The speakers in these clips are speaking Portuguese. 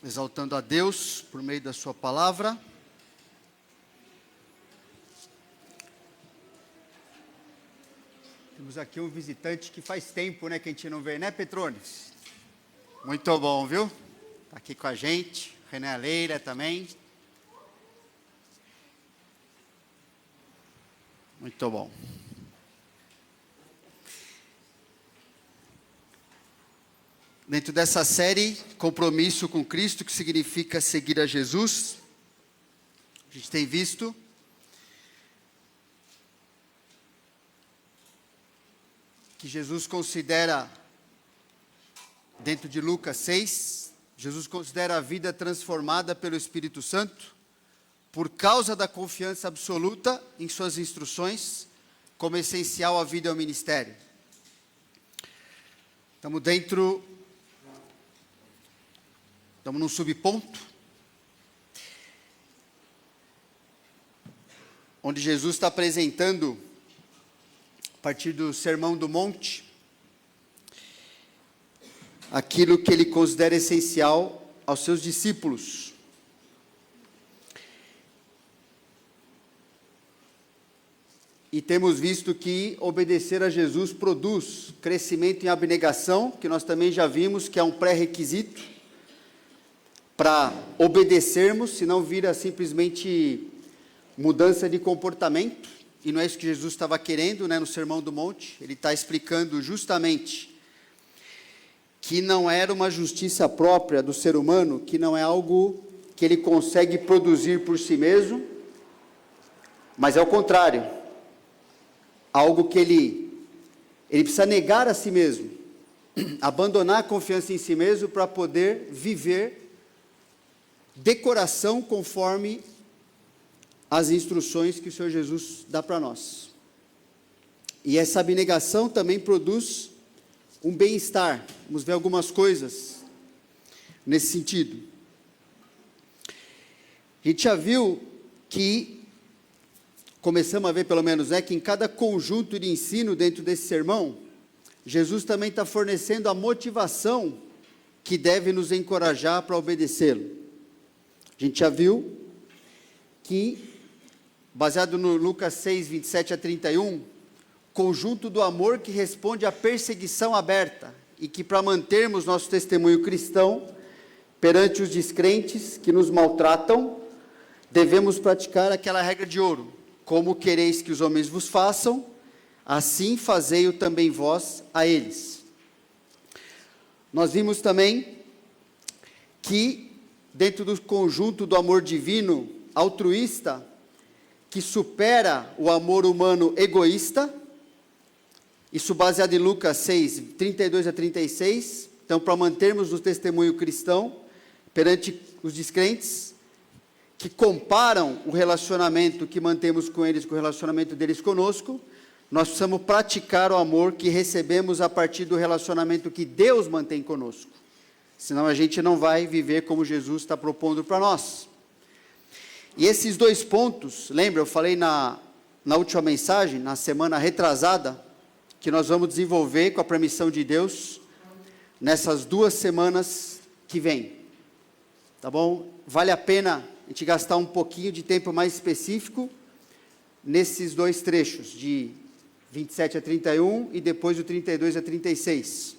exaltando a Deus por meio da sua palavra. Temos aqui um visitante que faz tempo, que a gente não vê, né, Petrones? Muito bom, viu? Está aqui com a gente, René Leira também. Muito bom. Dentro dessa série, Compromisso com Cristo, que significa seguir a Jesus, a gente tem visto que Jesus considera, dentro de Lucas 6, Jesus considera a vida transformada pelo Espírito Santo, por causa da confiança absoluta em suas instruções, como essencial à vida e ao ministério. Estamos num subponto, onde Jesus está apresentando, a partir do Sermão do Monte, aquilo que ele considera essencial aos seus discípulos. E temos visto que obedecer a Jesus produz crescimento em abnegação, que nós também já vimos que é um pré-requisito para obedecermos, senão vira simplesmente mudança de comportamento, e não é isso que Jesus estava querendo, no Sermão do Monte. Ele está explicando justamente que não era uma justiça própria do ser humano, que não é algo que ele consegue produzir por si mesmo, mas é o contrário, algo que ele precisa negar a si mesmo, abandonar a confiança em si mesmo para poder viver de coração conforme as instruções que o Senhor Jesus dá para nós. E essa abnegação também produz um bem-estar. Vamos ver algumas coisas nesse sentido. A gente já viu que, começamos a ver pelo menos, que em cada conjunto de ensino dentro desse sermão, Jesus também está fornecendo a motivação que deve nos encorajar para obedecê-lo. A gente já viu que, baseado no Lucas 6, 27 a 31, conjunto do amor que responde à perseguição aberta, e que para mantermos nosso testemunho cristão perante os descrentes que nos maltratam, devemos praticar aquela regra de ouro: como quereis que os homens vos façam, assim fazei-o também vós a eles. Nós vimos também que, dentro do conjunto do amor divino altruísta, que supera o amor humano egoísta, isso baseado em Lucas 6, 32 a 36, então para mantermos o testemunho cristão perante os descrentes, que comparam o relacionamento que mantemos com eles com o relacionamento deles conosco, nós precisamos praticar o amor que recebemos a partir do relacionamento que Deus mantém conosco, senão a gente não vai viver como Jesus está propondo para nós. E esses dois pontos, lembra, eu falei na última mensagem, na semana retrasada, que nós vamos desenvolver com a permissão de Deus, nessas 2 semanas que vem, tá bom? Vale a pena a gente gastar um pouquinho de tempo mais específico, nesses 2 trechos, de 27 a 31 e depois do 32 a 36.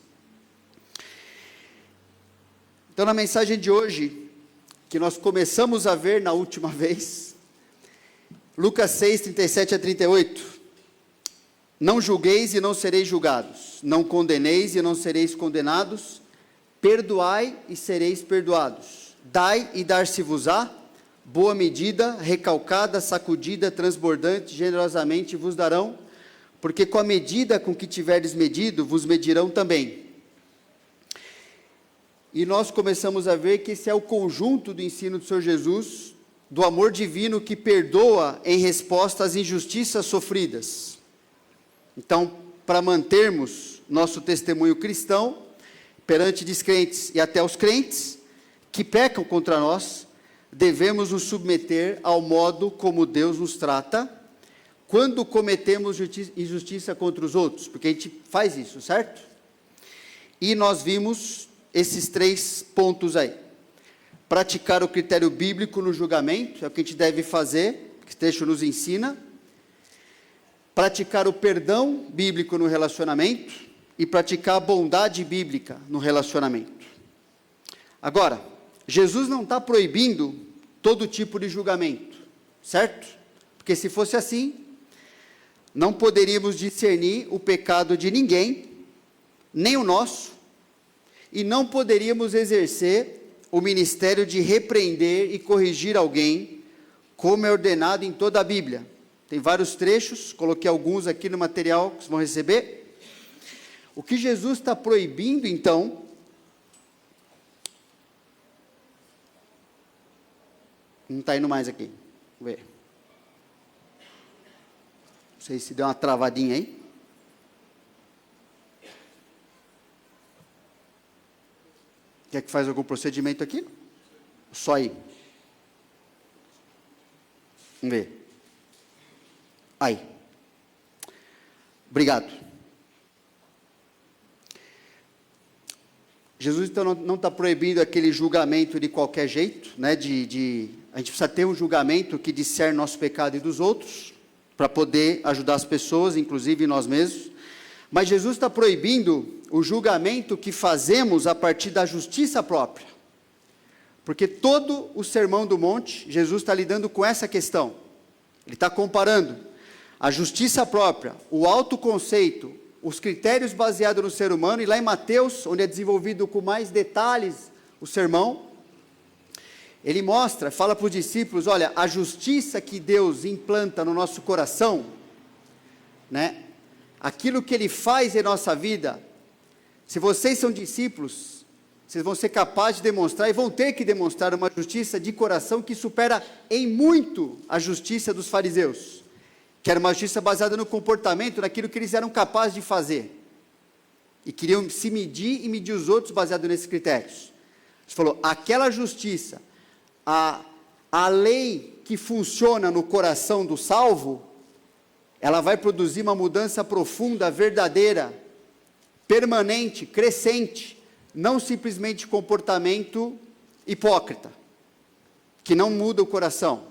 Então, na mensagem de hoje, que nós começamos a ver na última vez, Lucas 6, 37 a 38, não julgueis e não sereis julgados, não condeneis e não sereis condenados, perdoai e sereis perdoados, dai e dar-se-vos-á, boa medida, recalcada, sacudida, transbordante, generosamente vos darão, porque com a medida com que tiverdes medido, vos medirão também. E nós começamos a ver que esse é o conjunto do ensino do Senhor Jesus, do amor divino que perdoa em resposta às injustiças sofridas. Então, para mantermos nosso testemunho cristão perante descrentes e até os crentes que pecam contra nós, devemos nos submeter ao modo como Deus nos trata quando cometemos injustiça contra os outros, porque a gente faz isso, certo? E nós vimos esses 3 pontos aí. praticar o critério bíblico no julgamento, é o que a gente deve fazer, que o texto nos ensina, praticar o perdão bíblico no relacionamento e praticar a bondade bíblica no relacionamento. Agora, Jesus não está proibindo todo tipo de julgamento, certo? Porque se fosse assim, não poderíamos discernir o pecado de ninguém, nem o nosso, e não poderíamos exercer o ministério de repreender e corrigir alguém, como é ordenado em toda a Bíblia. Tem vários trechos, coloquei alguns aqui no material que vocês vão receber. O que Jesus está proibindo, então, não está indo mais aqui, vamos ver. Não sei se deu uma travadinha aí. Quer que faz algum procedimento aqui? Só aí. Vamos ver. Aí. Obrigado. Jesus então não está proibindo aquele julgamento de qualquer jeito, né? A gente precisa ter um julgamento que discerne nosso pecado e dos outros, para poder ajudar as pessoas, inclusive nós mesmos. Mas Jesus está proibindo o julgamento que fazemos a partir da justiça própria. Porque todo o Sermão do Monte, Jesus está lidando com essa questão. Ele está comparando a justiça própria, o autoconceito, os critérios baseados no ser humano, e lá em Mateus, onde é desenvolvido com mais detalhes o sermão, ele mostra, fala para os discípulos, olha, a justiça que Deus implanta no nosso coração, né? Aquilo que Ele faz em nossa vida, se vocês são discípulos, vocês vão ser capazes de demonstrar, e vão ter que demonstrar uma justiça de coração que supera em muito a justiça dos fariseus, que era uma justiça baseada no comportamento, naquilo que eles eram capazes de fazer, e queriam se medir e medir os outros baseado nesses critérios. Ele falou, aquela justiça, a lei que funciona no coração do salvo, ela vai produzir uma mudança profunda, verdadeira, permanente, crescente, não simplesmente comportamento hipócrita, que não muda o coração,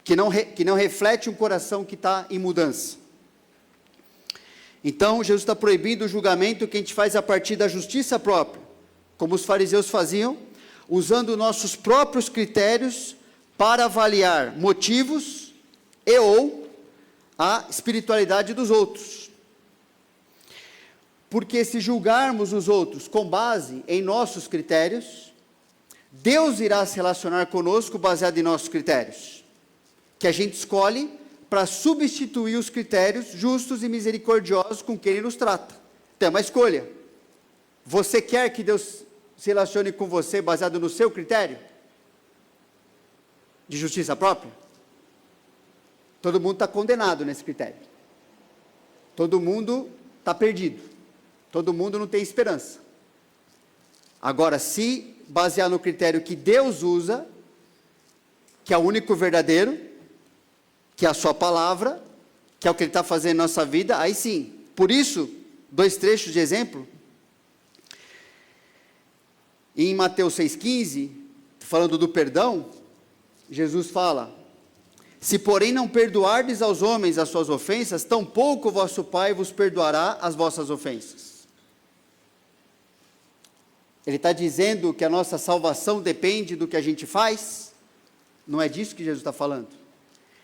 que não reflete um coração que está em mudança. Então, Jesus está proibindo o julgamento que a gente faz a partir da justiça própria, como os fariseus faziam, usando nossos próprios critérios para avaliar motivos e ou a espiritualidade dos outros. Porque se julgarmos os outros com base em nossos critérios, Deus irá se relacionar conosco baseado em nossos critérios, que a gente escolhe para substituir os critérios justos e misericordiosos com que Ele nos trata. Então é uma escolha. Você quer que Deus se relacione com você baseado no seu critério de justiça própria? Todo mundo está condenado nesse critério. Todo mundo está perdido. Todo mundo não tem esperança. Agora, se basear no critério que Deus usa, que é o único verdadeiro, que é a sua palavra, que é o que Ele está fazendo em nossa vida, aí sim. Por isso, 2 trechos de exemplo. Em Mateus 6,15, falando do perdão, Jesus fala, se porém não perdoardes aos homens as suas ofensas, tampouco vosso Pai vos perdoará as vossas ofensas. Ele está dizendo que a nossa salvação depende do que a gente faz? Não é disso que Jesus está falando.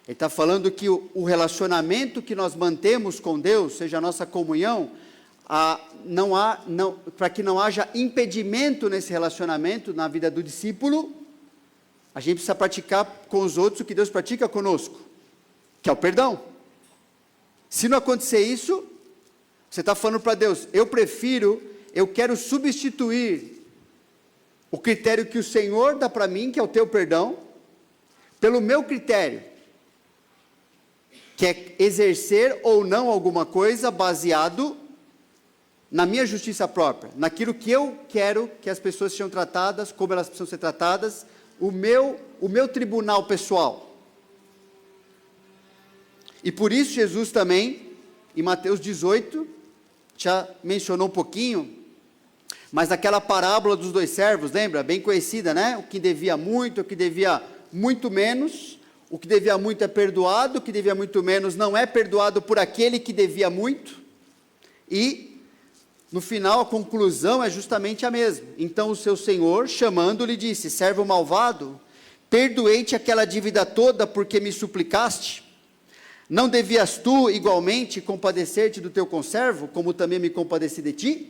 Ele está falando que o relacionamento que nós mantemos com Deus, seja a nossa comunhão, para que não haja impedimento nesse relacionamento na vida do discípulo, a gente precisa praticar com os outros o que Deus pratica conosco, que é o perdão. Se não acontecer isso, você está falando para Deus, eu quero substituir o critério que o Senhor dá para mim, que é o teu perdão, pelo meu critério, que é exercer ou não alguma coisa baseado na minha justiça própria, naquilo que eu quero que as pessoas sejam tratadas, como elas precisam ser tratadas, o meu tribunal pessoal. E por isso Jesus também, em Mateus 18, já mencionou um pouquinho, Mas aquela parábola dos 2 servos, lembra? Bem conhecida, né? O que devia muito, o que devia muito menos. O que devia muito é perdoado, o que devia muito menos não é perdoado por aquele que devia muito. E, no final, a conclusão é justamente a mesma. Então o seu senhor, chamando-lhe, disse: servo malvado, perdoei-te aquela dívida toda porque me suplicaste? Não devias tu, igualmente, compadecer-te do teu conservo, como também me compadeci de ti?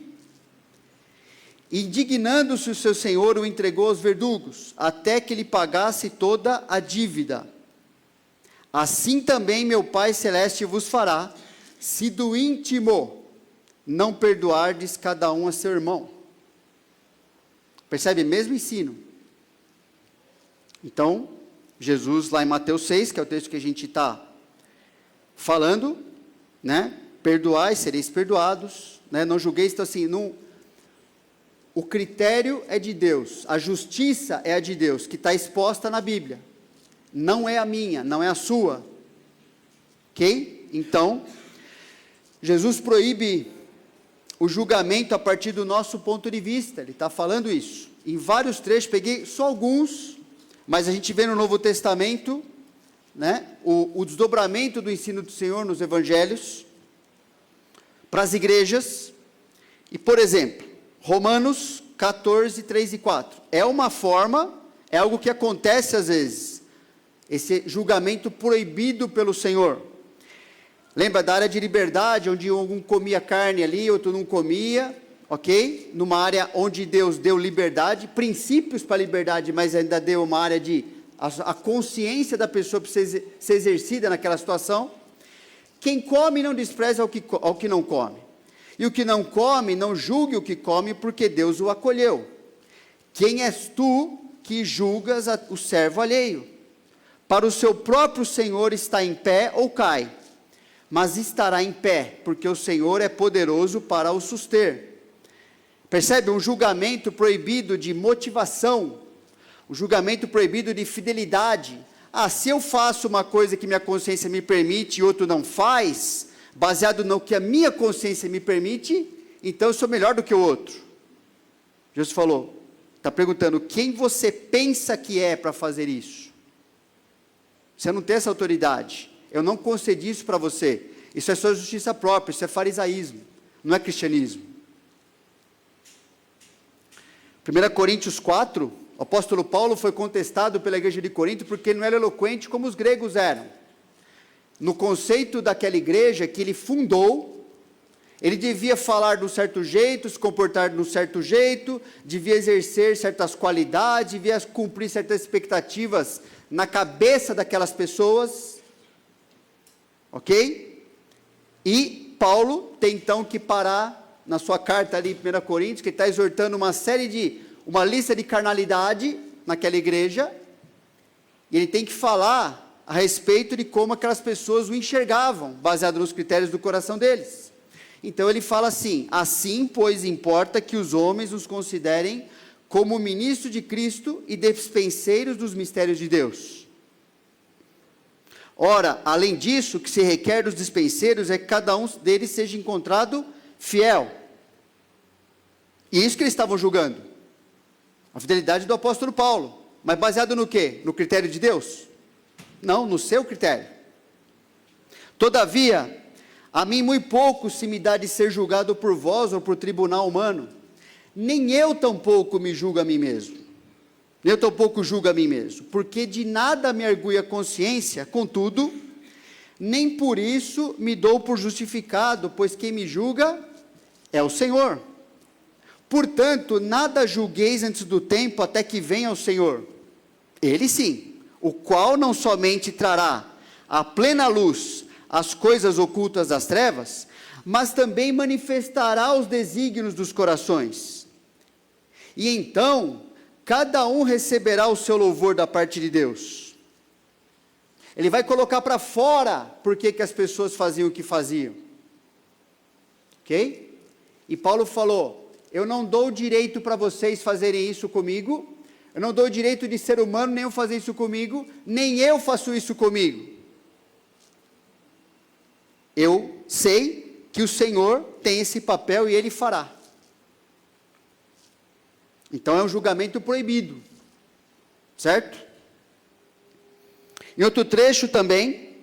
Indignando-se o seu senhor, o entregou aos verdugos, até que lhe pagasse toda a dívida. Assim também meu Pai Celeste vos fará, se do íntimo não perdoardes cada um a seu irmão. Percebe? Mesmo ensino. Então, Jesus lá em Mateus 6, que é o texto que a gente está falando, né? Perdoai, sereis perdoados, né? Não julgueis, então assim, o critério é de Deus, a justiça é a de Deus, que está exposta na Bíblia, não é a minha, não é a sua, ok? Então, Jesus proíbe o julgamento a partir do nosso ponto de vista, ele está falando isso, em vários trechos, peguei só alguns, mas a gente vê no Novo Testamento, né, o desdobramento do ensino do Senhor nos Evangelhos, para as igrejas, e por exemplo, Romanos 14, 3 e 4. É uma forma, é algo que acontece às vezes. Esse julgamento proibido pelo Senhor. Lembra da área de liberdade, onde um comia carne ali, outro não comia, ok? Numa área onde Deus deu liberdade, princípios para a liberdade, mas ainda deu uma área de... A consciência da pessoa precisa ser exercida naquela situação. Quem come não despreza ao que não come. E o que não come, não julgue o que come, porque Deus o acolheu. Quem és tu que julgas o servo alheio? Para o seu próprio Senhor está em pé ou cai, mas estará em pé, porque o Senhor é poderoso para o suster. Percebe? Um julgamento proibido de motivação, um julgamento proibido de fidelidade. Se eu faço uma coisa que minha consciência me permite e outro não faz, baseado no que a minha consciência me permite, então eu sou melhor do que o outro. Jesus falou, está perguntando, quem você pensa que é para fazer isso? Você não tem essa autoridade, eu não concedi isso para você, isso é sua justiça própria, isso é farisaísmo, não é cristianismo. 1 Coríntios 4, o apóstolo Paulo foi contestado pela igreja de Corinto, porque não era eloquente como os gregos eram. No conceito daquela igreja que ele fundou, ele devia falar de um certo jeito, se comportar de um certo jeito, devia exercer certas qualidades, devia cumprir certas expectativas na cabeça daquelas pessoas, ok? E Paulo tem então que parar na sua carta ali em 1 Coríntios, que ele está exortando uma lista de carnalidade naquela igreja, e ele tem que falar a respeito de como aquelas pessoas o enxergavam, baseado nos critérios do coração deles. Então ele fala assim, assim, pois, importa que os homens os considerem como ministros de Cristo e dispenseiros dos mistérios de Deus. Ora, além disso, o que se requer dos dispenseiros é que cada um deles seja encontrado fiel. E isso que eles estavam julgando, a fidelidade do apóstolo Paulo, mas baseado no quê? No critério de Deus? Não, no seu critério. Todavia, a mim muito pouco se me dá de ser julgado por vós ou por tribunal humano, nem eu tampouco me julgo a mim mesmo, eu tampouco julgo a mim mesmo, porque de nada me argui a consciência, contudo, nem por isso me dou por justificado, pois quem me julga é o Senhor. Portanto, nada julgueis antes do tempo, até que venha o Senhor, Ele sim, o qual não somente trará à plena luz as coisas ocultas das trevas, mas também manifestará os desígnios dos corações. E então, cada um receberá o seu louvor da parte de Deus. Ele vai colocar para fora por que as pessoas faziam o que faziam. Ok? E Paulo falou, eu não dou direito para vocês fazerem isso comigo, eu não dou direito de ser humano nenhum fazer isso comigo, nem eu faço isso comigo. Eu sei que o Senhor tem esse papel e Ele fará. Então é um julgamento proibido, certo? Em outro trecho também,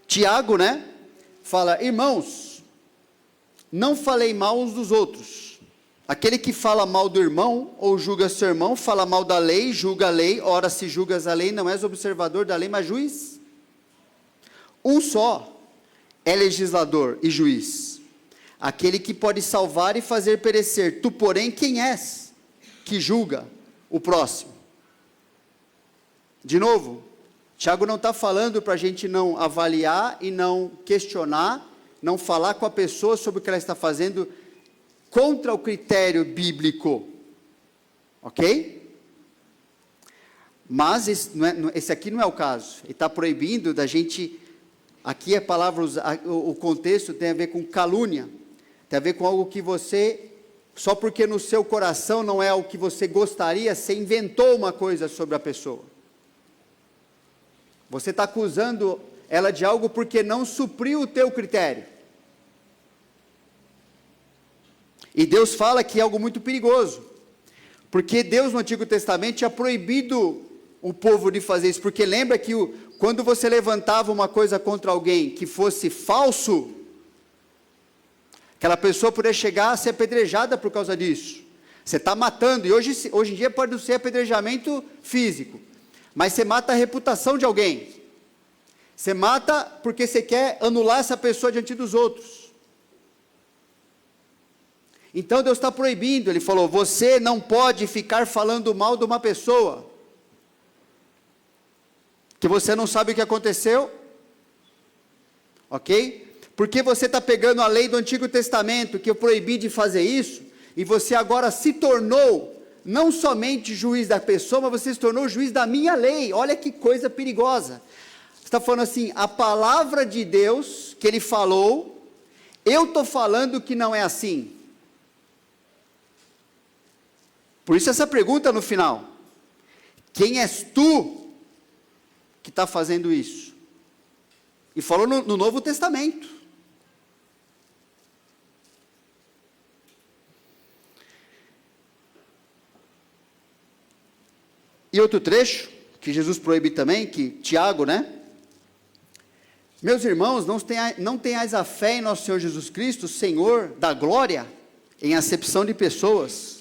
Tiago, fala: irmãos, não falei mal uns dos outros. Aquele que fala mal do irmão, ou julga seu irmão, fala mal da lei, julga a lei. Ora, se julgas a lei, não és observador da lei, mas juiz. Um só é legislador e juiz, aquele que pode salvar e fazer perecer. Tu, porém, quem és que julga o próximo? De novo, Tiago não está falando para a gente não avaliar e não questionar, não falar com a pessoa sobre o que ela está fazendo contra o critério bíblico, ok? Mas esse aqui não é o caso. Ele está proibindo da gente, aqui a palavra, o contexto tem a ver com calúnia, tem a ver com algo que você, só porque no seu coração não é o que você gostaria, você inventou uma coisa sobre a pessoa. Você está acusando ela de algo porque não supriu o teu critério. E Deus fala que é algo muito perigoso, porque Deus no Antigo Testamento tinha proibido o povo de fazer isso, porque lembra que quando você levantava uma coisa contra alguém que fosse falso, aquela pessoa poderia chegar a ser apedrejada por causa disso. Você está matando, e hoje em dia pode não ser apedrejamento físico, mas você mata a reputação de alguém. Você mata porque você quer anular essa pessoa diante dos outros. Então Deus está proibindo, Ele falou: você não pode ficar falando mal de uma pessoa, que você não sabe o que aconteceu, ok? Porque você está pegando a lei do Antigo Testamento, que eu proibi de fazer isso, e você agora se tornou, não somente juiz da pessoa, mas você se tornou juiz da minha lei. Olha que coisa perigosa. Você está falando assim, a palavra de Deus, que Ele falou, eu estou falando que não é assim. Por isso essa pergunta no final: quem és tu que está fazendo isso? E falou no Novo Testamento. E outro trecho, que Jesus proíbe também, que Tiago, meus irmãos, não tenhais a fé em nosso Senhor Jesus Cristo, Senhor da glória, em acepção de pessoas.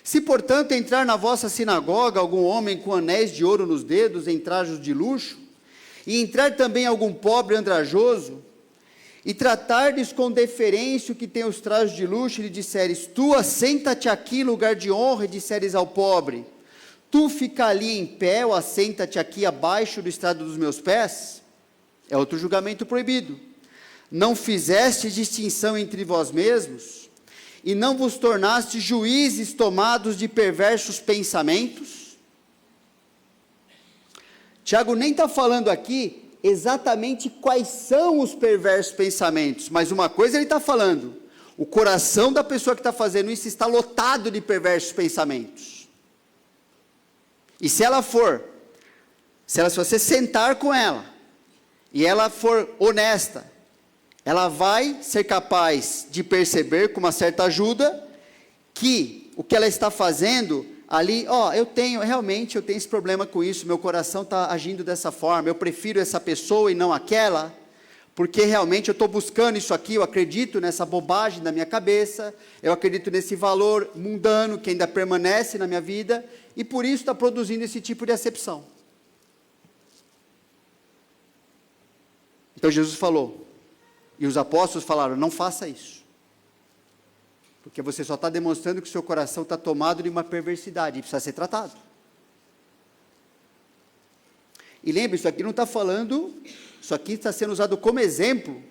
Se, portanto, entrar na vossa sinagoga algum homem com anéis de ouro nos dedos, em trajos de luxo, e entrar também algum pobre andrajoso, e tratardes com deferência o que tem os trajos de luxo, e lhe disseres: tu assenta-te aqui, lugar de honra, e disseres ao pobre: tu fica ali em pé, ou assenta-te aqui abaixo do estrado dos meus pés, é outro julgamento proibido. Não fizeste distinção entre vós mesmos, e não vos tornaste juízes tomados de perversos pensamentos? Tiago nem está falando aqui exatamente quais são os perversos pensamentos, mas uma coisa ele está falando: o coração da pessoa que está fazendo isso está lotado de perversos pensamentos. E se você sentar com ela, e ela for honesta, ela vai ser capaz de perceber, com uma certa ajuda, que o que ela está fazendo ali, eu tenho esse problema com isso, meu coração está agindo dessa forma, eu prefiro essa pessoa e não aquela, porque realmente eu estou buscando isso aqui, eu acredito nessa bobagem na minha cabeça, eu acredito nesse valor mundano que ainda permanece na minha vida, e por isso está produzindo esse tipo de acepção. Então Jesus falou, e os apóstolos falaram: não faça isso, porque você só está demonstrando que o seu coração está tomado de uma perversidade, e precisa ser tratado. E lembre, isso aqui não está falando, isso aqui está sendo usado como exemplo,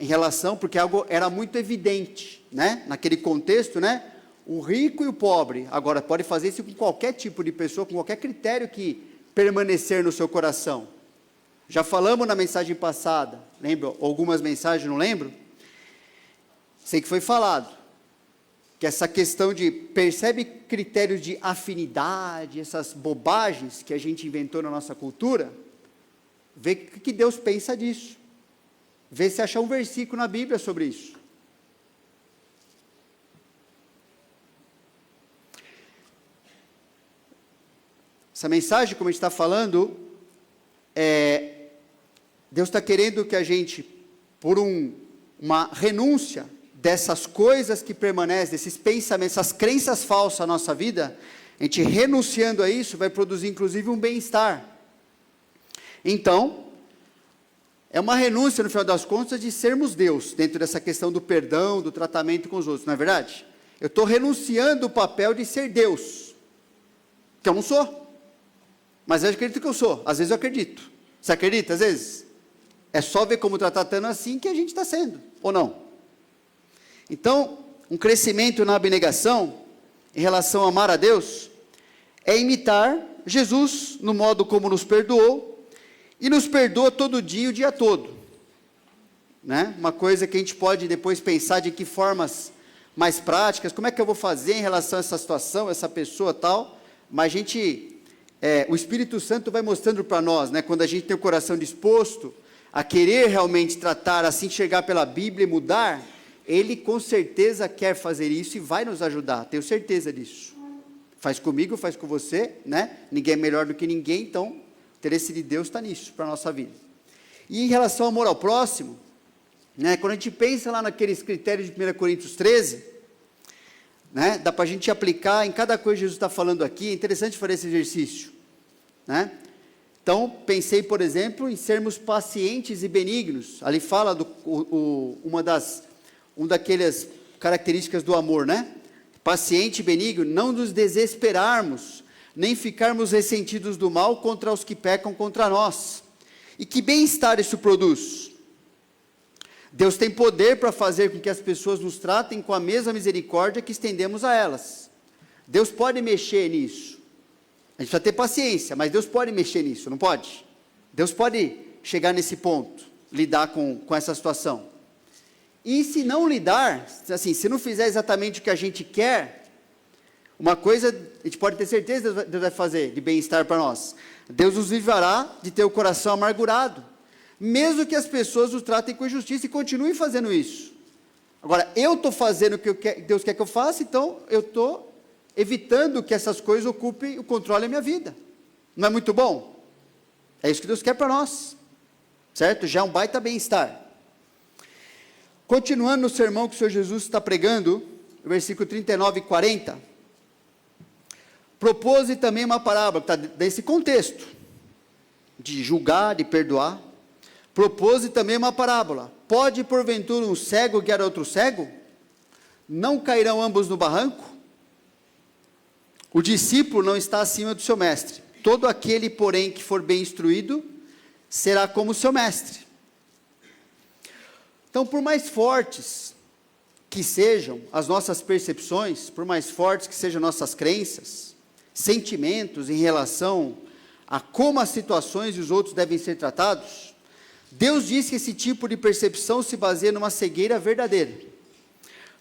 em relação, porque algo era muito evidente, naquele contexto, o rico e o pobre. Agora, pode fazer isso com qualquer tipo de pessoa, com qualquer critério que permanecer no seu coração. Já falamos na mensagem passada, lembra? Algumas mensagens, não lembro? Sei que foi falado, que essa questão de, percebe critérios de afinidade, essas bobagens que a gente inventou na nossa cultura, vê o que Deus pensa disso, vê se achar um versículo na Bíblia sobre isso. Essa mensagem, como a gente está falando, Deus está querendo que a gente, por uma renúncia dessas coisas que permanecem, desses pensamentos, essas crenças falsas na nossa vida, a gente renunciando a isso, vai produzir inclusive um bem-estar. Então, é uma renúncia, no final das contas, de sermos Deus, dentro dessa questão do perdão, do tratamento com os outros, não é verdade? Eu estou renunciando o papel de ser Deus, que eu não sou, mas eu acredito que eu sou, às vezes eu acredito. Você acredita, às vezes? É só ver como está tratando assim que a gente está sendo, ou não? Então, um crescimento na abnegação, em relação a amar a Deus, é imitar Jesus no modo como nos perdoou, e nos perdoa todo dia, o dia todo, né? Uma coisa que a gente pode depois pensar de que formas mais práticas, como é que eu vou fazer em relação a essa situação, essa pessoa tal, mas o Espírito Santo vai mostrando para nós, né? Quando a gente tem o coração disposto a querer realmente tratar, assim enxergar pela Bíblia e mudar, Ele com certeza quer fazer isso e vai nos ajudar, tenho certeza disso. Faz comigo, faz com você, né? Ninguém é melhor do que ninguém, então o interesse de Deus está nisso, para a nossa vida. E em relação ao amor ao próximo, né? Quando a gente pensa lá naqueles critérios de 1 Coríntios 13, né? Dá para a gente aplicar em cada coisa que Jesus está falando aqui, é interessante fazer esse exercício, né? Então, pensei, por exemplo, em sermos pacientes e benignos. Ali fala uma daquelas características do amor, né? Paciente e benigno, não nos desesperarmos, nem ficarmos ressentidos do mal contra os que pecam contra nós. E que bem-estar isso produz? Deus tem poder para fazer com que as pessoas nos tratem com a mesma misericórdia que estendemos a elas. Deus pode mexer nisso. A gente precisa ter paciência, mas Deus pode mexer nisso, não pode? Deus pode chegar nesse ponto, lidar com essa situação. E se não lidar, assim, se não fizer exatamente o que a gente quer, uma coisa a gente pode ter certeza que Deus vai fazer de bem-estar para nós. Deus nos livrará de ter o coração amargurado, mesmo que as pessoas nos tratem com injustiça e continuem fazendo isso. Agora, eu estou fazendo o que Deus quer que eu faça, então eu estou evitando que essas coisas ocupem o controle da minha vida. Não é muito bom? É isso que Deus quer para nós, certo? Já é um baita bem-estar. Continuando no sermão que o Senhor Jesus está pregando, versículo 39 e 40, propôs também uma parábola, que está nesse contexto, de julgar, de perdoar, propôs também uma parábola, pode porventura um cego guiar outro cego? Não cairão ambos no barranco? O discípulo não está acima do seu mestre, todo aquele, porém, que for bem instruído, será como o seu mestre. Então, por mais fortes que sejam as nossas percepções, por mais fortes que sejam nossas crenças, sentimentos em relação a como as situações e os outros devem ser tratados, Deus diz que esse tipo de percepção se baseia numa cegueira verdadeira,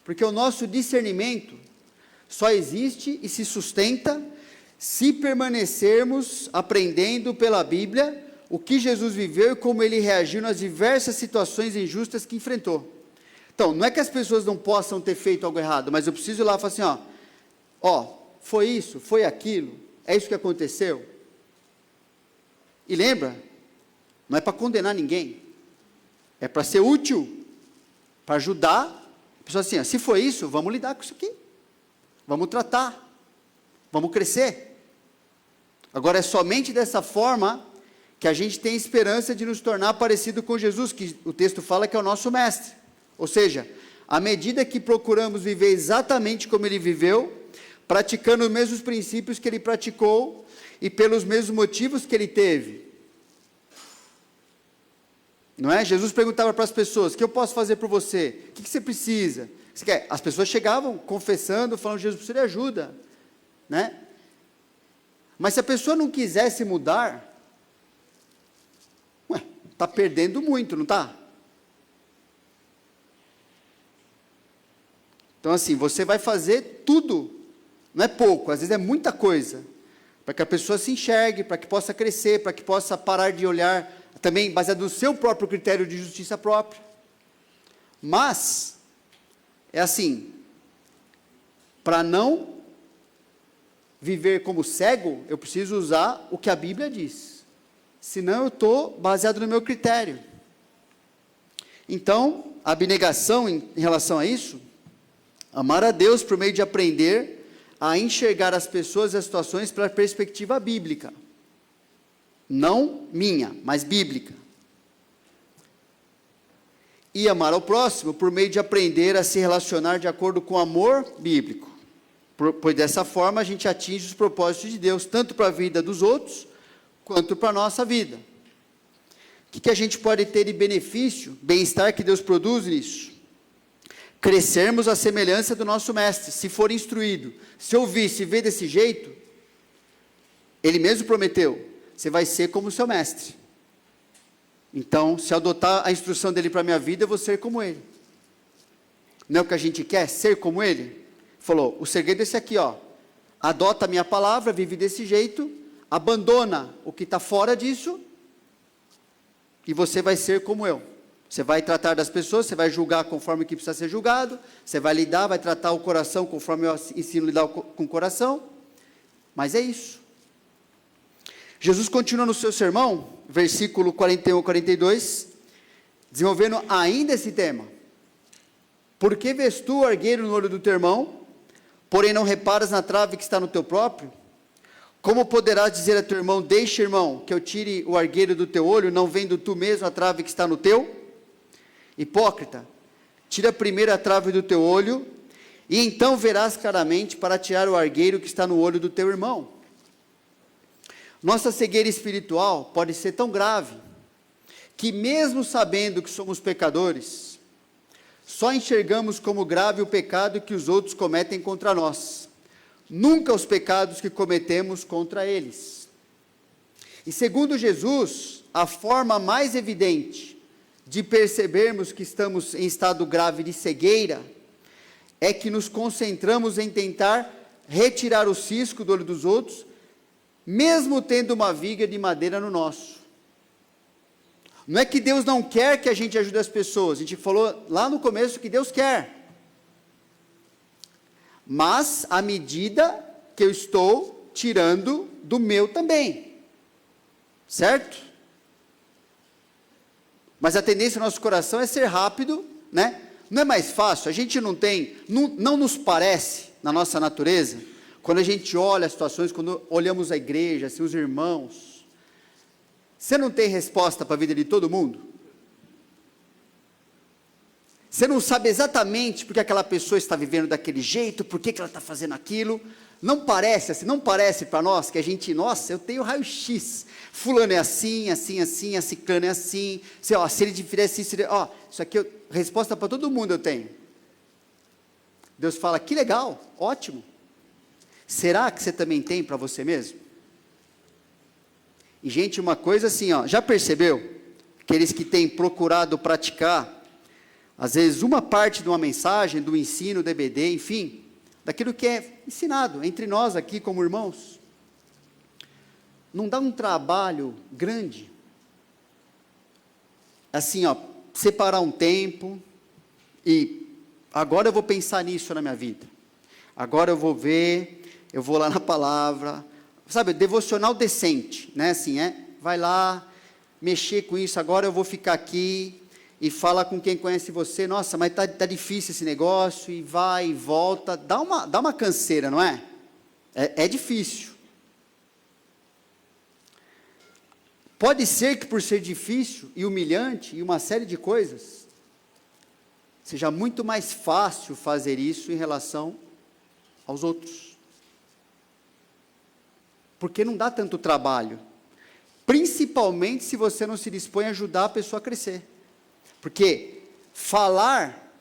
porque o nosso discernimento só existe e se sustenta se permanecermos aprendendo pela Bíblia o que Jesus viveu e como ele reagiu nas diversas situações injustas que enfrentou. Então, não é que as pessoas não possam ter feito algo errado, mas eu preciso ir lá e falar assim, foi isso, foi aquilo, é isso que aconteceu. E lembra, não é para condenar ninguém, é para ser útil, para ajudar a pessoa assim, se foi isso, vamos lidar com isso aqui, vamos tratar, vamos crescer. Agora é somente dessa forma que a gente tem esperança de nos tornar parecido com Jesus, que o texto fala que é o nosso mestre. Ou seja, à medida que procuramos viver exatamente como ele viveu, praticando os mesmos princípios que ele praticou e pelos mesmos motivos que ele teve. Não é? Jesus perguntava para as pessoas, o que eu posso fazer por você? O que você precisa? O que você quer? As pessoas chegavam confessando, falando, Jesus, preciso de ajuda. Né? Mas se a pessoa não quisesse mudar, está perdendo muito, não está? Então assim, você vai fazer tudo, não é pouco, às vezes é muita coisa, para que a pessoa se enxergue, para que possa crescer, para que possa parar de olhar, também baseado no seu próprio critério de justiça própria. Mas, é assim, para não viver como cego, eu preciso usar o que a Bíblia diz. Senão eu estou baseado no meu critério. Então, a abnegação em relação a isso, amar a Deus por meio de aprender a enxergar as pessoas e as situações pela perspectiva bíblica. Não minha, mas bíblica. E amar ao próximo por meio de aprender a se relacionar de acordo com o amor bíblico. Pois dessa forma a gente atinge os propósitos de Deus, tanto para a vida dos outros, quanto para a nossa vida. O que a gente pode ter de benefício, bem-estar que Deus produz nisso? Crescermos à semelhança do nosso mestre, se for instruído, se ouvir, se ver desse jeito, ele mesmo prometeu, você vai ser como o seu mestre. Então, se adotar a instrução dele para a minha vida, eu vou ser como ele. Não é o que a gente quer? Ser como ele? Falou, o segredo é esse aqui, ó. Adota a minha palavra, vive desse jeito, abandona o que está fora disso, e você vai ser como eu. Você vai tratar das pessoas, você vai julgar conforme o que precisa ser julgado, você vai lidar, vai tratar o coração conforme eu ensino a lidar com o coração, mas é isso. Jesus continua no seu sermão, versículo 41 e 42, desenvolvendo ainda esse tema. Por que vês tu o argueiro no olho do teu irmão, porém não reparas na trave que está no teu próprio? Como poderás dizer a teu irmão, deixa, irmão, que eu tire o argueiro do teu olho, não vendo tu mesmo a trave que está no teu? Hipócrita, tira primeiro a trave do teu olho, e então verás claramente para tirar o argueiro que está no olho do teu irmão. Nossa cegueira espiritual pode ser tão grave, que mesmo sabendo que somos pecadores, só enxergamos como grave o pecado que os outros cometem contra nós, nunca os pecados que cometemos contra eles. E segundo Jesus, a forma mais evidente de percebermos que estamos em estado grave de cegueira, é que nos concentramos em tentar retirar o cisco do olho dos outros, mesmo tendo uma viga de madeira no nosso. Não é que Deus não quer que a gente ajude as pessoas, a gente falou lá no começo que Deus quer, mas à medida que eu estou tirando do meu também, certo? Mas a tendência do nosso coração é ser rápido, né? Não é mais fácil, a gente não tem, não nos parece, na nossa natureza, quando a gente olha as situações, quando olhamos a igreja, assim, os irmãos, você não tem resposta para a vida de todo mundo? Você não sabe exatamente porque aquela pessoa está vivendo daquele jeito, por que ela está fazendo aquilo? Não parece assim, não parece para nós que a gente, nossa, eu tenho raio-x, fulano é assim, assim, assim, a ciclano é assim, se ele fizesse isso, isso aqui, resposta para todo mundo eu tenho. Deus fala, que legal, ótimo. Será que você também tem para você mesmo? E gente, uma coisa assim, já percebeu? Aqueles que têm procurado praticar, às vezes uma parte de uma mensagem, do ensino, do EBD, enfim, daquilo que é ensinado entre nós aqui como irmãos, não dá um trabalho grande, assim, separar um tempo, e agora eu vou pensar nisso na minha vida, agora eu vou ver, eu vou lá na palavra, sabe, devocional decente, né, assim, vai lá, mexer com isso, agora eu vou ficar aqui, e fala com quem conhece você, nossa, mas tá difícil esse negócio, e vai, e volta, dá uma canseira, não é? É difícil. Pode ser que por ser difícil, e humilhante, e uma série de coisas, seja muito mais fácil fazer isso em relação aos outros. Porque não dá tanto trabalho, principalmente se você não se dispõe a ajudar a pessoa a crescer. Porque falar,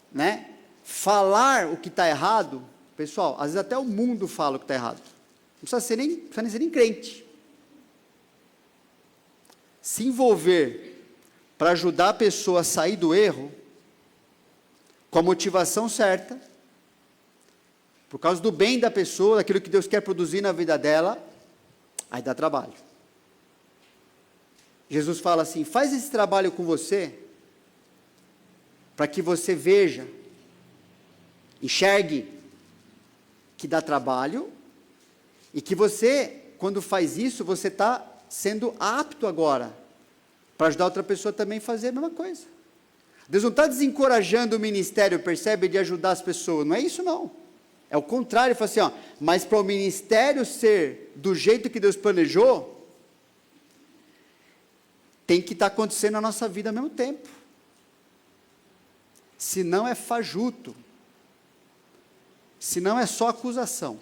né, falar o que está errado, pessoal, às vezes até o mundo fala o que está errado, não precisa nem ser nem crente. Se envolver para ajudar a pessoa a sair do erro, com a motivação certa, por causa do bem da pessoa, daquilo que Deus quer produzir na vida dela, aí dá trabalho. Jesus fala assim, faz esse trabalho com você, para que você veja, enxergue, que dá trabalho, E que você, quando faz isso, você está sendo apto agora para ajudar outra pessoa também a fazer a mesma coisa. Deus não está desencorajando o ministério, percebe, de ajudar as pessoas, não é isso não. É o contrário, ele fala assim, ó, mas para o ministério ser do jeito que Deus planejou, tem que estar acontecendo na nossa vida ao mesmo tempo. Senão é fajuto. Senão é só acusação.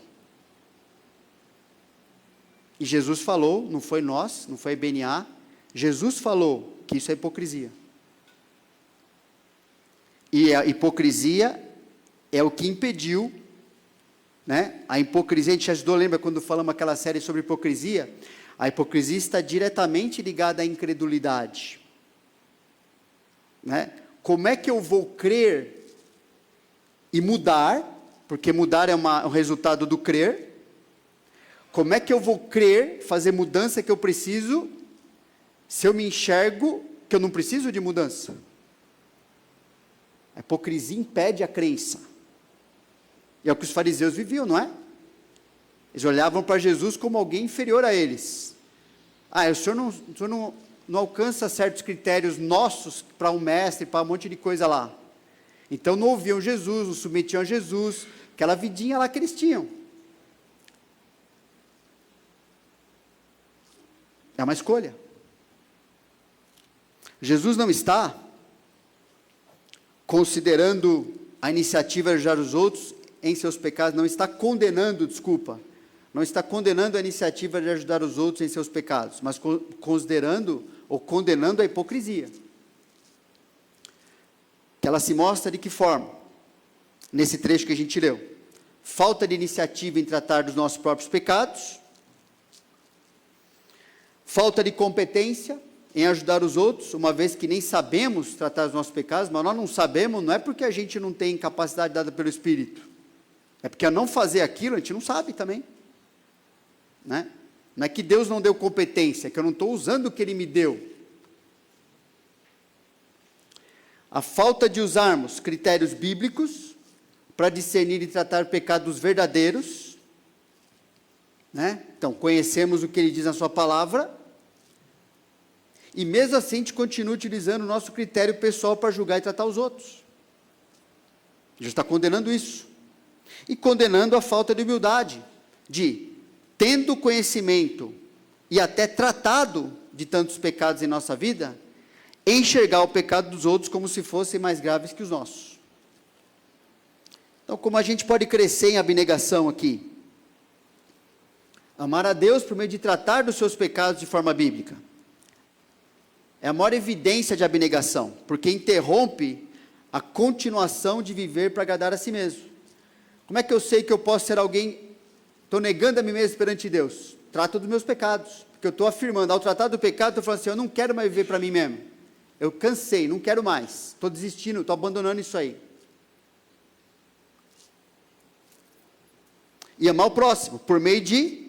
E Jesus falou, não foi nós, não foi IBNA, Jesus falou que isso é hipocrisia. E a hipocrisia é o que impediu, né? A hipocrisia, a gente ajudou, lembra quando falamos aquela série sobre hipocrisia? A hipocrisia está diretamente ligada à incredulidade. Né? Como é que eu vou crer e mudar, porque mudar é um resultado do crer. Como é que eu vou crer, fazer mudança que eu preciso, se eu me enxergo que eu não preciso de mudança? A hipocrisia impede a crença. E é o que os fariseus viviam, não é? Eles olhavam para Jesus como alguém inferior a eles. O senhor não alcança certos critérios nossos para um mestre, para um monte de coisa lá. Então não ouviam Jesus, não submetiam a Jesus, aquela vidinha lá que eles tinham. É uma escolha. Jesus não está considerando a iniciativa de ajudar os outros em seus pecados, não está condenando a iniciativa de ajudar os outros em seus pecados, mas considerando ou condenando a hipocrisia. Que ela se mostra de que forma? Nesse trecho que a gente leu. Falta de iniciativa em tratar dos nossos próprios pecados, falta de competência em ajudar os outros, uma vez que nem sabemos tratar dos nossos pecados, mas nós não sabemos, não é porque a gente não tem capacidade dada pelo Espírito, é porque a não fazer aquilo, a gente não sabe também, né? Não é que Deus não deu competência, é que eu não estou usando o que Ele me deu. A falta de usarmos critérios bíblicos para discernir e tratar pecados verdadeiros, né? Então, conhecemos o que Ele diz na sua palavra, e mesmo assim a gente continua utilizando o nosso critério pessoal para julgar e tratar os outros. Jesus está condenando isso. E condenando a falta de humildade, de, tendo conhecimento e até tratado de tantos pecados em nossa vida, enxergar o pecado dos outros como se fossem mais graves que os nossos. Então, como a gente pode crescer em abnegação aqui? Amar a Deus por meio de tratar dos seus pecados de forma bíblica. É a maior evidência de abnegação, porque interrompe a continuação de viver para agradar a si mesmo. Como é que eu sei que eu posso ser alguém, estou negando a mim mesmo perante Deus? Trato dos meus pecados, porque eu estou afirmando, ao tratar do pecado, estou falando assim, eu não quero mais viver para mim mesmo. Eu cansei, não quero mais, estou desistindo, estou abandonando isso aí. E amar o próximo, por meio de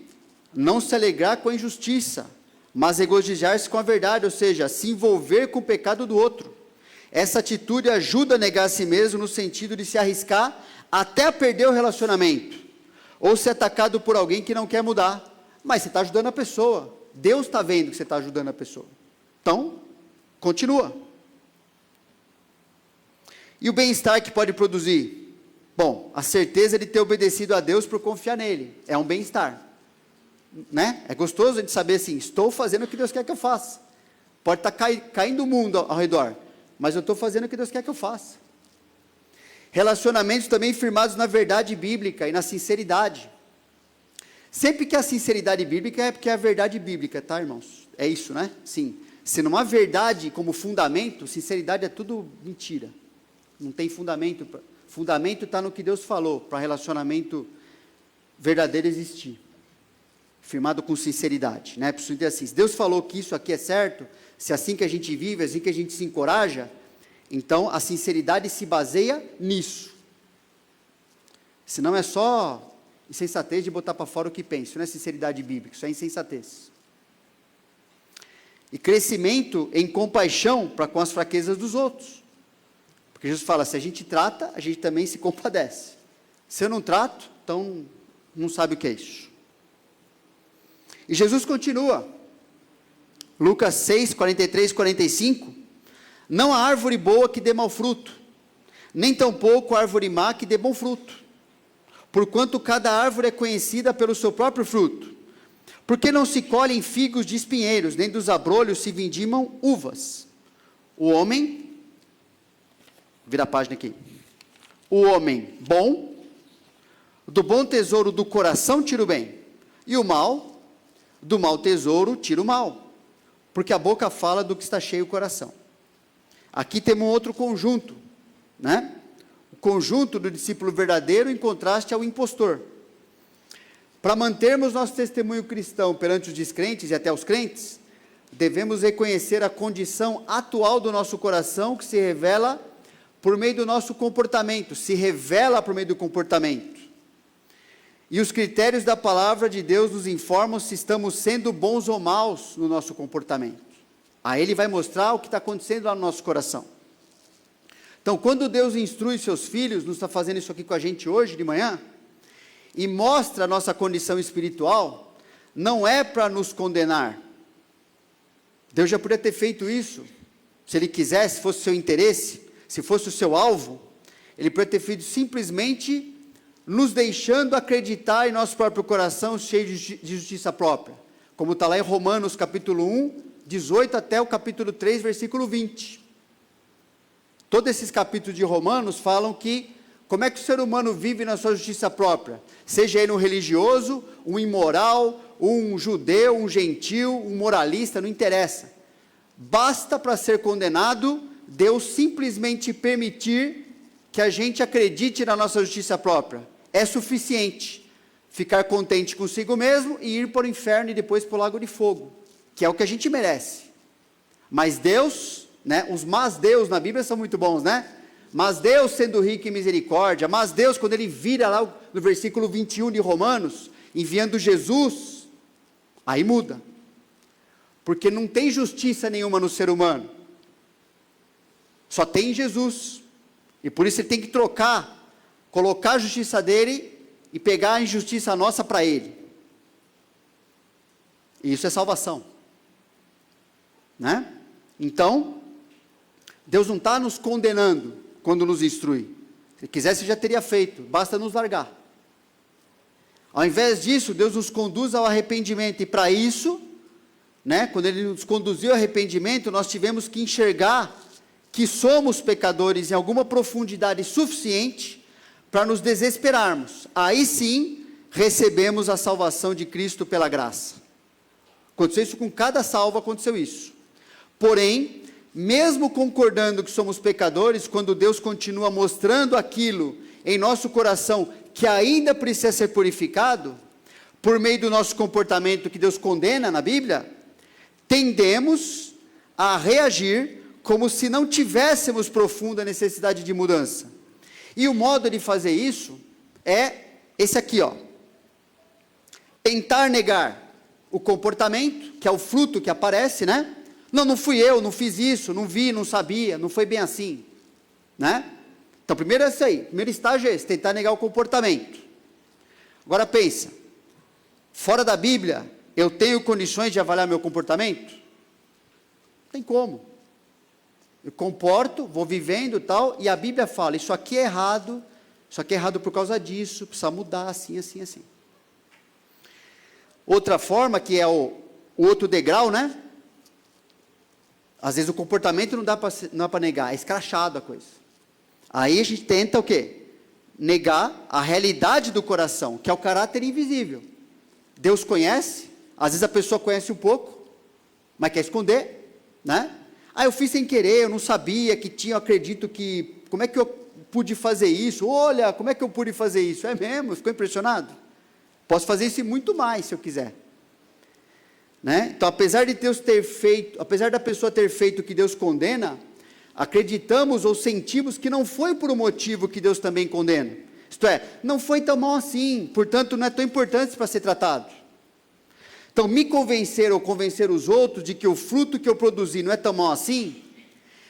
não se alegrar com a injustiça, mas regozijar-se com a verdade, ou seja, se envolver com o pecado do outro. Essa atitude ajuda a negar a si mesmo no sentido de se arriscar até a perder o relacionamento, ou ser atacado por alguém que não quer mudar, mas você está ajudando a pessoa, Deus está vendo que você está ajudando a pessoa, então, continua. E o bem-estar que pode produzir? Bom, a certeza de ter obedecido a Deus por confiar nele, é um bem-estar. Né? É gostoso a gente saber assim, estou fazendo o que Deus quer que eu faça. Pode estar caindo o mundo ao redor, mas eu estou fazendo o que Deus quer que eu faça. Relacionamentos também firmados na verdade bíblica e na sinceridade. Sempre que a sinceridade bíblica é porque é a verdade bíblica, tá, irmãos? É isso, né? Sim. Se não há verdade como fundamento, sinceridade é tudo mentira. Não tem fundamento. Fundamento está no que Deus falou, para relacionamento verdadeiro existir. Firmado com sinceridade, né? Preciso dizer assim, se Deus falou que isso aqui é certo, se é assim que a gente vive, é assim que a gente se encoraja, então a sinceridade se baseia nisso. Senão é só insensatez de botar para fora o que pensa, isso não é sinceridade bíblica, isso é insensatez. E crescimento em compaixão para com as fraquezas dos outros. Porque Jesus fala, se a gente trata, a gente também se compadece. Se eu não trato, então não sabe o que é isso. E Jesus continua, Lucas 6, 43, 45, não há árvore boa que dê mau fruto, nem tampouco árvore má que dê bom fruto, porquanto cada árvore é conhecida pelo seu próprio fruto. Porque não se colhem figos de espinheiros, nem dos abrolhos se vindimam uvas. O homem, vira a página aqui, o homem bom, do bom tesouro do coração tira o bem, e o mal, do mau tesouro tira o mal, porque a boca fala do que está cheio o coração. Aqui temos um outro conjunto, né? O conjunto do discípulo verdadeiro em contraste ao impostor. Para mantermos nosso testemunho cristão perante os descrentes e até os crentes, devemos reconhecer a condição atual do nosso coração, que se revela por meio do nosso comportamento, E os critérios da palavra de Deus nos informam se estamos sendo bons ou maus no nosso comportamento. Aí ele vai mostrar o que está acontecendo lá no nosso coração. Então, quando Deus instrui seus filhos, nos está fazendo isso aqui com a gente hoje de manhã, e mostra a nossa condição espiritual, não é para nos condenar. Deus já poderia ter feito isso, se Ele quisesse, se fosse o seu interesse, se fosse o seu alvo, Ele poderia ter feito simplesmente nos deixando acreditar em nosso próprio coração cheio de justiça própria, como está lá em Romanos capítulo 1, 18 até o capítulo 3, versículo 20. Todos esses capítulos de Romanos falam que como é que o ser humano vive na sua justiça própria, seja ele um religioso, um imoral, um judeu, um gentil, um moralista, não interessa. Basta para ser condenado, Deus simplesmente permitir que a gente acredite na nossa justiça própria. É suficiente ficar contente consigo mesmo e ir para o inferno e depois para o lago de fogo, que é o que a gente merece. Mas Deus, né, os mas Deus na Bíblia são muito bons, né? Mas Deus sendo rico em misericórdia, mas Deus quando Ele vira lá no versículo 21 de Romanos, enviando Jesus, aí muda. Porque não tem justiça nenhuma no ser humano, só tem Jesus, e por isso Ele tem que colocar a justiça dele, e pegar a injustiça nossa para Ele, e isso é salvação, né? Então, Deus não está nos condenando, quando nos instrui, se quisesse já teria feito, basta nos largar. Ao invés disso, Deus nos conduz ao arrependimento, e para isso, né, quando Ele nos conduziu ao arrependimento, nós tivemos que enxergar que somos pecadores em alguma profundidade suficiente para nos desesperarmos. Aí sim, recebemos a salvação de Cristo pela graça. Aconteceu isso com cada salvo, aconteceu isso. Porém, mesmo concordando que somos pecadores, quando Deus continua mostrando aquilo em nosso coração que ainda precisa ser purificado, por meio do nosso comportamento que Deus condena na Bíblia, tendemos a reagir como se não tivéssemos profunda necessidade de mudança. E o modo de fazer isso é esse aqui, ó. Tentar negar o comportamento, que é o fruto que aparece, né? Não fui eu, não fiz isso, não vi, não sabia, não foi bem assim, né? Então, primeiro é isso aí, primeiro estágio é esse, tentar negar o comportamento. Agora pensa, fora da Bíblia, eu tenho condições de avaliar meu comportamento? Não tem como. Eu comporto, vou vivendo e tal, e a Bíblia fala, isso aqui é errado por causa disso, precisa mudar, assim, assim, assim. Outra forma, que é o outro degrau, né? Às vezes o comportamento não dá para negar, é escrachado a coisa. Aí a gente tenta o quê? Negar a realidade do coração, que é o caráter invisível. Deus conhece, às vezes a pessoa conhece um pouco, mas quer esconder, né? Eu fiz sem querer, eu não sabia que tinha, eu acredito que, como é que eu pude fazer isso? Olha, como é que eu pude fazer isso? É mesmo? Ficou impressionado? Posso fazer isso e muito mais, se eu quiser. Né? Então, apesar da pessoa ter feito o que Deus condena, acreditamos ou sentimos que não foi por um motivo que Deus também condena. Isto é, não foi tão mal assim, portanto não é tão importante para ser tratado. Então, me convencer ou convencer os outros de que o fruto que eu produzi não é tão mal assim,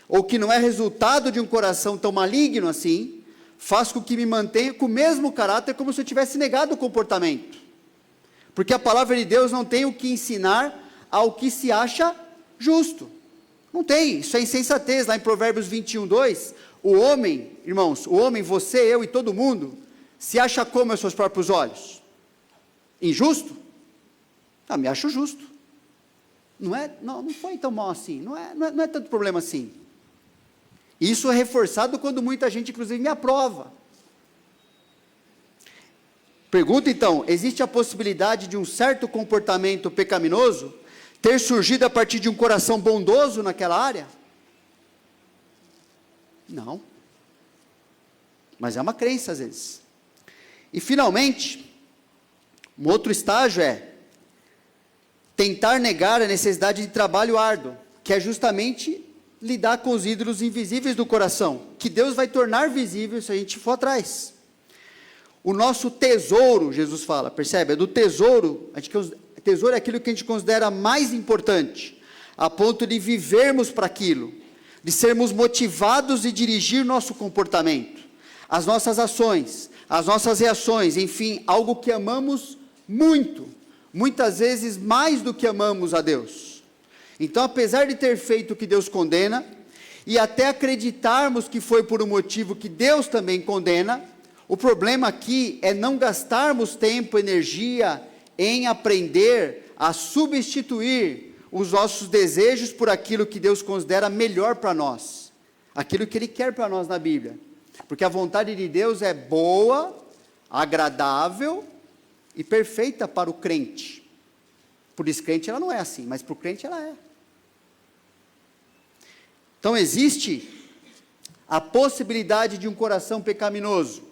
ou que não é resultado de um coração tão maligno assim, faz com que me mantenha com o mesmo caráter como se eu tivesse negado o comportamento. Porque a palavra de Deus não tem o que ensinar ao que se acha justo. Não tem, isso é insensatez. Lá em Provérbios 21:2, o homem, irmãos, o homem, você, eu e todo mundo, se acha como aos seus próprios olhos? Injusto? Não, me acho justo. Não foi tão mal assim, não é tanto problema assim. Isso é reforçado quando muita gente, inclusive, me aprova. Pergunta então, existe a possibilidade de um certo comportamento pecaminoso ter surgido a partir de um coração bondoso naquela área? Não. Mas é uma crença às vezes. E finalmente, um outro estágio é tentar negar a necessidade de trabalho árduo, que é justamente lidar com os ídolos invisíveis do coração, que Deus vai tornar visível se a gente for atrás. O nosso tesouro, Jesus fala, percebe? É do tesouro, tesouro é aquilo que a gente considera mais importante, a ponto de vivermos para aquilo, de sermos motivados e dirigir nosso comportamento, as nossas ações, as nossas reações, enfim, algo que amamos muito, muitas vezes mais do que amamos a Deus. Então, apesar de ter feito o que Deus condena, e até acreditarmos que foi por um motivo que Deus também condena, o problema aqui é não gastarmos tempo, energia em aprender a substituir os nossos desejos por aquilo que Deus considera melhor para nós, aquilo que Ele quer para nós na Bíblia, porque a vontade de Deus é boa, agradável e perfeita para o crente. Para o descrente ela não é assim, mas para o crente ela é. Então existe a possibilidade de um coração pecaminoso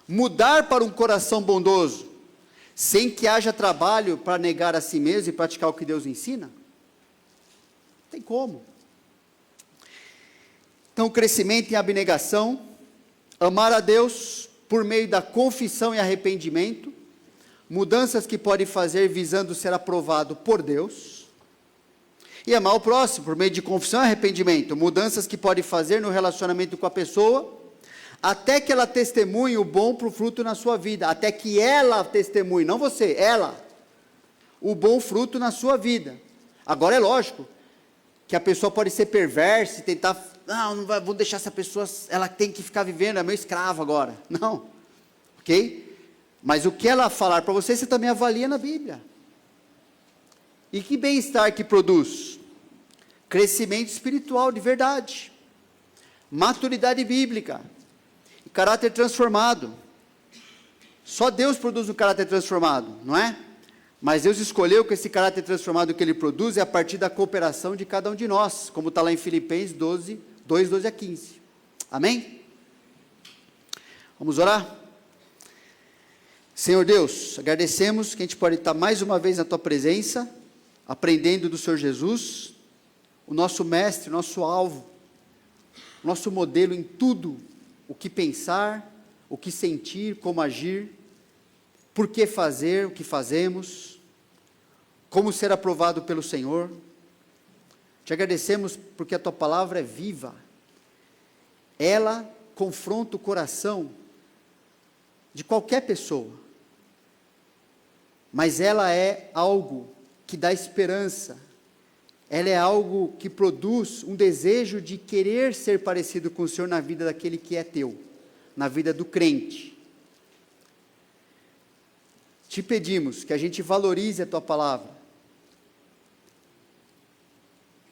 mudar para um coração bondoso, sem que haja trabalho para negar a si mesmo e praticar o que Deus ensina? Não tem como. Então, crescimento em abnegação, amar a Deus por meio da confissão e arrependimento, mudanças que pode fazer visando ser aprovado por Deus, e amar o próximo por meio de confissão e arrependimento, mudanças que pode fazer no relacionamento com a pessoa, até que ela testemunhe o bom pro fruto na sua vida, até que ela testemunhe, não você, ela, o bom fruto na sua vida. Agora é lógico, que a pessoa pode ser perversa e tentar, não vou deixar essa pessoa, ela tem que ficar vivendo, é meu escravo agora, não, ok? Mas o que ela falar para você, você também avalia na Bíblia. E que bem-estar que produz? Crescimento espiritual de verdade, maturidade bíblica, caráter transformado. Só Deus produz um caráter transformado, não é? Mas Deus escolheu que esse caráter transformado que Ele produz é a partir da cooperação de cada um de nós, como está lá em Filipenses 2, 12 a 15. Amém? Vamos orar? Senhor Deus, agradecemos que a gente pode estar mais uma vez na Tua presença, aprendendo do Senhor Jesus, o nosso mestre, o nosso alvo, o nosso modelo em tudo, o que pensar, o que sentir, como agir, por que fazer o que fazemos, como ser aprovado pelo Senhor. Te agradecemos porque a Tua palavra é viva, ela confronta o coração de qualquer pessoa, mas ela é algo que dá esperança, ela é algo que produz um desejo de querer ser parecido com o Senhor na vida daquele que é teu, na vida do crente. Te pedimos que a gente valorize a Tua palavra,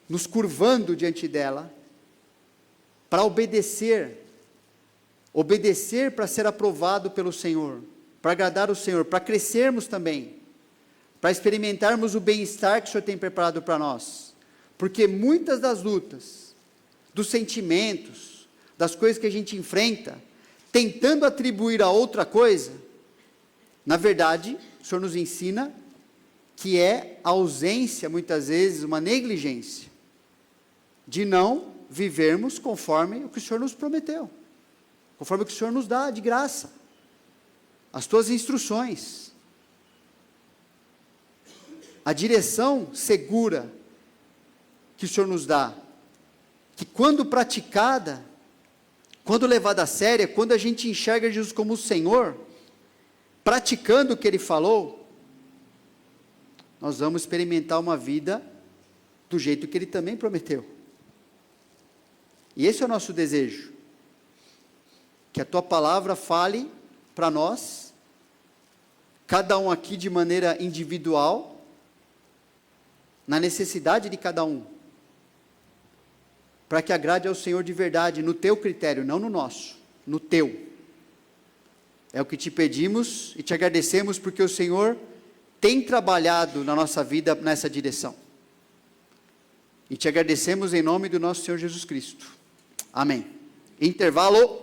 nos curvando diante dela, para obedecer para ser aprovado pelo Senhor, para agradar o Senhor, para crescermos também, para experimentarmos o bem-estar que o Senhor tem preparado para nós, porque muitas das lutas, dos sentimentos, das coisas que a gente enfrenta, tentando atribuir a outra coisa, na verdade, o Senhor nos ensina que é a ausência, muitas vezes, uma negligência, de não vivermos conforme o que o Senhor nos prometeu, conforme o que o Senhor nos dá de graça, as Tuas instruções, a direção segura que o Senhor nos dá, que quando praticada, quando levada a sério, quando a gente enxerga Jesus como o Senhor, praticando o que Ele falou, nós vamos experimentar uma vida do jeito que Ele também prometeu. E esse é o nosso desejo, que a Tua palavra fale para nós, cada um aqui de maneira individual, na necessidade de cada um, para que agrade ao Senhor de verdade, no Teu critério, não no nosso, no Teu. É o que te pedimos e te agradecemos, porque o Senhor tem trabalhado na nossa vida nessa direção. E te agradecemos em nome do nosso Senhor Jesus Cristo. Amém. Intervalo.